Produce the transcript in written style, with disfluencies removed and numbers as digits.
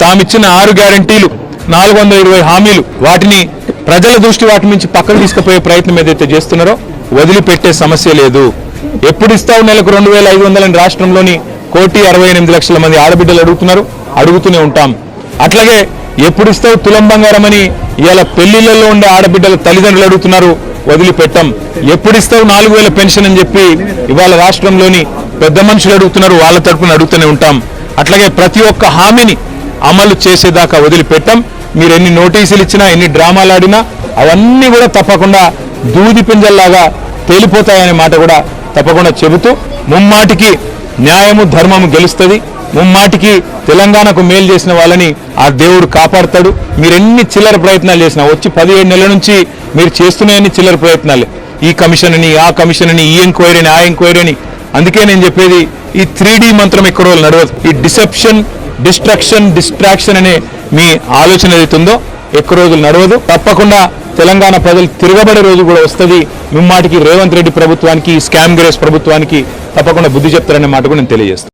తామిచ్చిన 6 గ్యారంటీలు 420 హామీలు వాటిని ప్రజల దృష్టి వాటి నుంచి పక్కకు తీసుకుపోయే ప్రయత్నం ఏదైతే చేస్తున్నారో వదిలిపెట్టే సమస్య లేదు. ఎప్పుడు ఇస్తావు నెలకు 2500 అని రాష్ట్రంలోని 1,68,00,000 మంది ఆడబిడ్డలు అడుగుతూనే ఉంటాం. అట్లాగే ఎప్పుడు ఇస్తావు తులం బంగారం అని ఇవాళ పెళ్లిళ్లలో ఉండే ఆడబిడ్డల తల్లిదండ్రులు అడుగుతున్నారు, వదిలిపెట్టాం. ఎప్పుడు ఇస్తావు 4,000 పెన్షన్ అని చెప్పి ఇవాళ రాష్ట్రంలోని పెద్ద మనుషులు అడుగుతున్నారు, వాళ్ళ తరపున అడుగుతూనే ఉంటాం. అట్లాగే ప్రతి ఒక్క హామీని అమలు చేసేదాకా వదిలిపెట్టాం. మీరు ఎన్ని నోటీసులు ఇచ్చినా ఎన్ని డ్రామాలు ఆడినా అవన్నీ కూడా తప్పకుండా దూది పింజల్లాగా తేలిపోతాయనే మాట కూడా తప్పకుండా చెబుతూ ముమ్మాటికి న్యాయము ధర్మము గెలుస్తుంది. ముమ్మాటికి తెలంగాణకు మేలు చేసిన వాళ్ళని ఆ దేవుడు కాపాడతాడు. మీరు ఎన్ని చిల్లర ప్రయత్నాలు చేసినా వచ్చి 17 నెలల నుంచి మీరు చేస్తున్నాయని చిల్లర ప్రయత్నాలే. ఈ కమిషన్ అని ఆ కమిషన్ అని ఈ ఎంక్వైరీ అని ఆ ఎంక్వైరీ అని. అందుకే నేను చెప్పేది ఈ 3D మంత్రం ఎక్కువ రోజులు నడవదు. ఈ డిసెప్షన్, డిస్ట్రక్షన్, డిస్ట్రాక్షన్ అనే మీ ఆలోచన ఏదైతుందో ఎక్కువ రోజులు నడవదు. తప్పకుండా తెలంగాణ ప్రజలు తిరగబడే రోజు కూడా వస్తుంది. ముమ్మాటికి రేవంత్ రెడ్డి ప్రభుత్వానికి, స్కామ్ గ్రేస్ ప్రభుత్వానికి తప్పకుండా బుద్ధి చెప్తారనే మాట కూడా నేను తెలియజేస్తాను.